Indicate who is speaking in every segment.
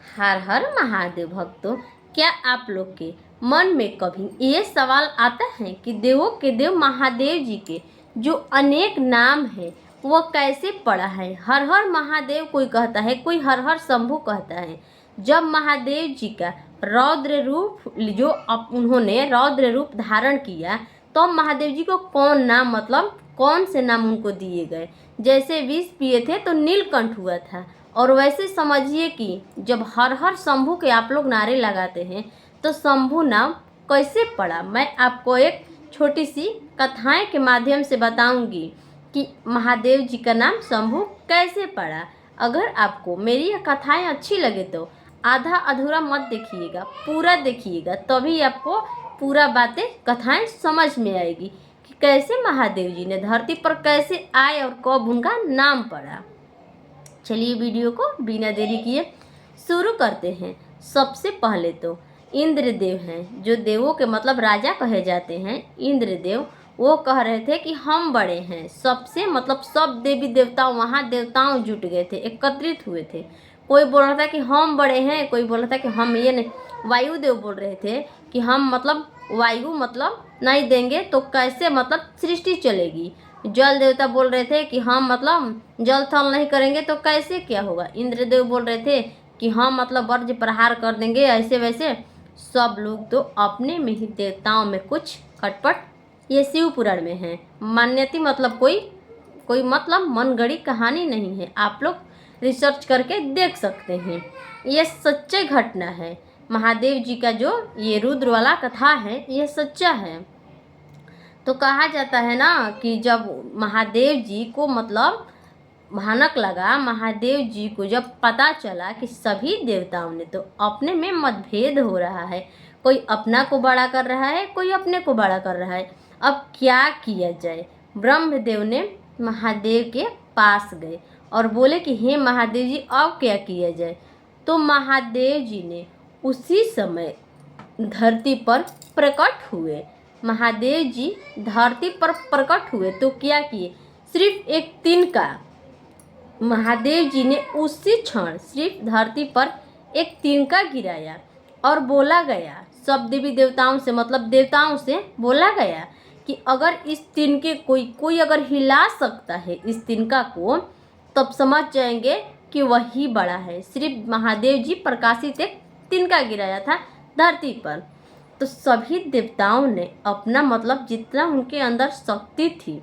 Speaker 1: हर हर महादेव भक्तों, क्या आप लोग के मन में कभी ये सवाल आता है कि देवों के देव महादेव जी के जो अनेक नाम है वो कैसे पड़ा है? हर हर महादेव कोई कहता है, कोई हर हर शंभु कहता है। जब महादेव जी का रौद्र रूप जो उन्होंने रौद्र रूप धारण किया तो महादेव जी को कौन नाम मतलब कौन से नाम उनको दिए गए? जैसे विष पिए थे तो नीलकंठ हुआ था, और वैसे समझिए कि जब हर हर शंभू के आप लोग नारे लगाते हैं तो शंभू नाम कैसे पड़ा। मैं आपको एक छोटी सी कथाएं के माध्यम से बताऊंगी कि महादेव जी का नाम शंभू कैसे पड़ा। अगर आपको मेरी यह कथाएं अच्छी लगे तो आधा अधूरा मत देखिएगा, पूरा देखिएगा, तभी आपको पूरा बातें कथाएं समझ में आएगी कि कैसे महादेव जी ने धरती पर कैसे आए और कब उनका नाम पड़ा। चलिए वीडियो को बिना देरी किए शुरू करते हैं। सबसे पहले तो इंद्रदेव हैं, जो देवों के मतलब राजा कहे जाते हैं। इंद्रदेव वो कह रहे थे कि हम बड़े हैं सबसे, मतलब सब देवी देवताओं वहाँ देवताओं जुट गए थे, एकत्रित हुए थे। कोई बोल रहा था कि हम बड़े हैं, कोई बोल रहा था कि हम ये नहीं। वायुदेव बोल रहे थे कि हम मतलब वायु मतलब नहीं देंगे तो कैसे मतलब सृष्टि चलेगी। जल देवता बोल रहे थे कि हम मतलब जल थल नहीं करेंगे तो कैसे क्या होगा। इंद्रदेव बोल रहे थे कि हम मतलब वज्र प्रहार कर देंगे, ऐसे वैसे। सब लोग तो अपने में ही देवताओं में कुछ खटपट, ये शिव पुराण में है मान्यता, मतलब कोई मतलब मनगढ़ी कहानी नहीं है। आप लोग रिसर्च करके देख सकते हैं, ये सच्चे घटना है। महादेव जी का जो ये रुद्र वाला कथा है ये सच्चा है। तो कहा जाता है ना कि जब महादेव जी को मतलब भयानक लगा, महादेव जी को जब पता चला कि सभी देवताओं ने तो अपने में मतभेद हो रहा है, कोई अपना को बड़ा कर रहा है, कोई अपने को बड़ा कर रहा है, अब क्या किया जाए। ब्रह्मदेव ने महादेव के पास गए और बोले कि हे महादेव जी अब क्या किया जाए। तो महादेव जी ने उसी समय धरती पर प्रकट हुए। महादेव जी धरती पर प्रकट हुए तो क्या किए, सिर्फ एक तिनका महादेव जी ने उसी क्षण सिर्फ धरती पर एक तिनका गिराया और बोला गया सब देवी देवताओं से, मतलब देवताओं से बोला गया कि अगर इस तिनके कोई अगर हिला सकता है इस तिनका को, तब समझ जाएंगे कि वही बड़ा है। सिर्फ महादेव जी प्रकाशित एक तिनका गिराया था धरती पर, तो सभी देवताओं ने अपना मतलब जितना उनके अंदर शक्ति थी,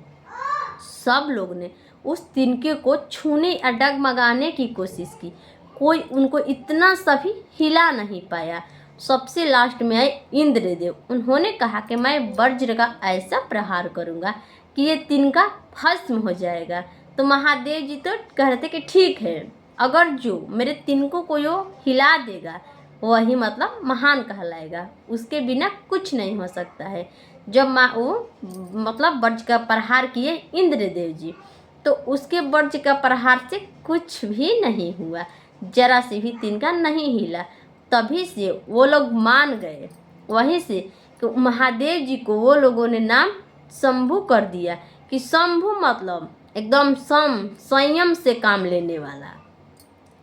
Speaker 1: सब लोग ने उस तिनके को छूने या डगमगाने की कोशिश की। कोई उनको इतना सा भी हिला नहीं पाया। सबसे लास्ट में आए इंद्रदेव, उन्होंने कहा कि मैं वज्र का ऐसा प्रहार करूंगा कि ये तिनका भस्म हो जाएगा। तो महादेव जी तो कह रहे थे कि ठीक है, अगर जो मेरे तिनको को यो हिला देगा वही मतलब महान कहलाएगा, उसके बिना कुछ नहीं हो सकता है। जब वो मतलब वज्र का प्रहार किए इंद्रदेव जी, तो उसके वज्र का प्रहार से कुछ भी नहीं हुआ, जरा से भी तिनका नहीं हिला। तभी से वो लोग मान गए, वहीं से तो महादेव जी को वो लोगों ने नाम शंभू कर दिया कि शंभू मतलब एकदम संयम से काम लेने वाला।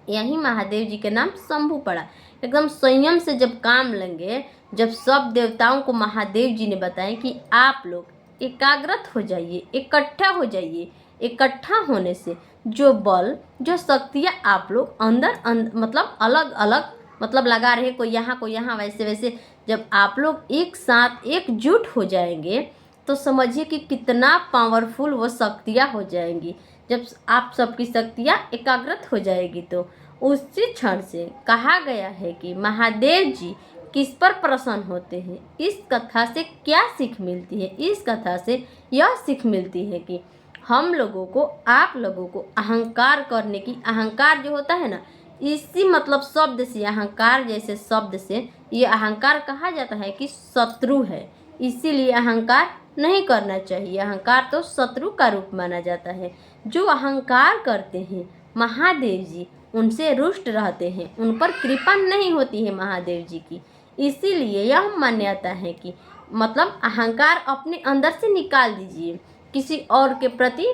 Speaker 1: यही महादेव जी के नाम शंभू पड़ा। एकदम संयम से जब काम लेंगे, जब सब देवताओं को महादेव जी ने बताया कि आप लोग एकाग्रत हो जाइए, इकट्ठा हो जाइए, इकट्ठा होने से जो बल जो शक्तियाँ आप लोग अंदर मतलब अलग अलग मतलब लगा रहे, कोई यहाँ वैसे वैसे, जब आप लोग एक साथ एकजुट हो जाएंगे तो समझिए कि कितना पावरफुल वो शक्तियाँ हो जाएंगी। जब आप सबकी शक्तियाँ एकाग्रत हो जाएगी तो उसी क्षण से कहा गया है कि महादेव जी किस पर प्रसन्न होते हैं। इस कथा से क्या सीख मिलती है? इस कथा से यह सीख मिलती है कि हम लोगों को, आप लोगों को अहंकार करने की, अहंकार जो होता है ना, इसी मतलब शब्द से, अहंकार जैसे शब्द से ये अहंकार कहा जाता है कि शत्रु है, इसीलिए अहंकार नहीं करना चाहिए। अहंकार तो शत्रु का रूप माना जाता है। जो अहंकार करते हैं महादेव जी उनसे रुष्ट रहते हैं, उन पर कृपा नहीं होती है महादेव जी की। इसीलिए यह मान्यता है कि मतलब अहंकार अपने अंदर से निकाल दीजिए, किसी और के प्रति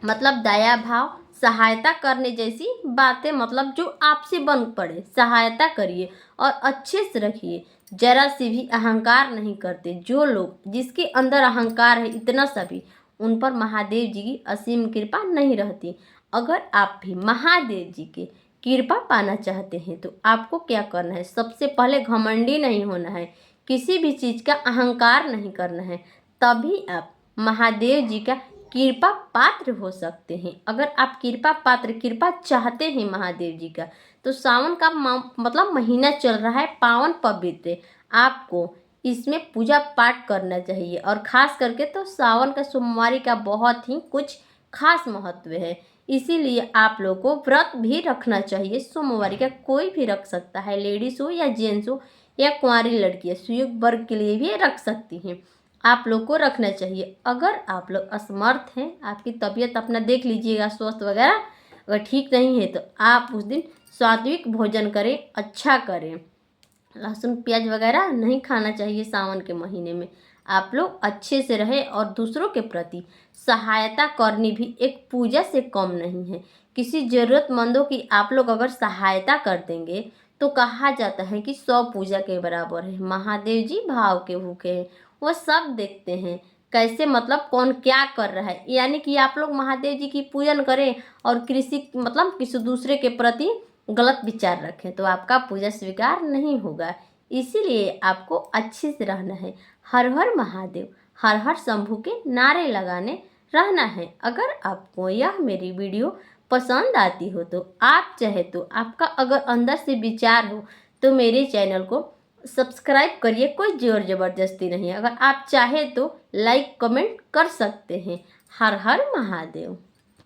Speaker 1: मतलब दया भाव, सहायता करने जैसी बातें, मतलब जो आपसे बन पड़े सहायता करिए और अच्छे से रखिए। जरा सी भी अहंकार नहीं करते। जो लोग जिसके अंदर अहंकार है इतना सा भी, उन पर महादेव जी की असीम कृपा नहीं रहती। अगर आप भी महादेव जी के कृपा पाना चाहते हैं तो आपको क्या करना है, सबसे पहले घमंडी नहीं होना है, किसी भी चीज़ का अहंकार नहीं करना है, तभी आप महादेव जी का कृपा पात्र हो सकते हैं। अगर आप कृपा पात्र, कृपा चाहते हैं महादेव जी का, तो सावन का मतलब महीना चल रहा है, पावन पवित्र, आपको इसमें पूजा पाठ करना चाहिए। और ख़ास करके तो सावन का सोमवारी का बहुत ही कुछ खास महत्व है, इसीलिए आप लोग को व्रत भी रखना चाहिए। सोमवारी का कोई भी रख सकता है, लेडीज़ हो या जेंट्स हो या कुंवारी लड़कियाँ, सुयोग वर्ग के लिए भी रख सकती हैं। आप लोग को रखना चाहिए। अगर आप लोग असमर्थ हैं, आपकी तबीयत अपना देख लीजिएगा, स्वस्थ वगैरह अगर ठीक नहीं है, तो आप उस दिन सात्विक भोजन करें, अच्छा करें। लहसुन प्याज वगैरह नहीं खाना चाहिए सावन के महीने में। आप लोग अच्छे से रहें और दूसरों के प्रति सहायता करनी भी एक पूजा से कम नहीं है। किसी ज़रूरतमंदों की आप लोग अगर सहायता कर देंगे तो कहा जाता है कि 100 पूजा के बराबर है। महादेव जी भाव के भूखे हैं, वो सब देखते हैं कैसे, मतलब कौन क्या कर रहा है। यानी कि आप लोग महादेव जी की पूजन करें और किसी दूसरे के प्रति गलत विचार रखें तो आपका पूजा स्वीकार नहीं होगा। इसीलिए आपको अच्छे से रहना है। हर हर महादेव, हर हर शंभू के नारे लगाने रहना है। अगर आपको यह मेरी वीडियो पसंद आती हो तो आप चाहे तो, आपका अगर अंदर से विचार हो तो मेरे चैनल को सब्सक्राइब करिए, कोई जोर ज़बरदस्ती नहीं है। अगर आप चाहे तो लाइक कमेंट कर सकते हैं। हर हर महादेव।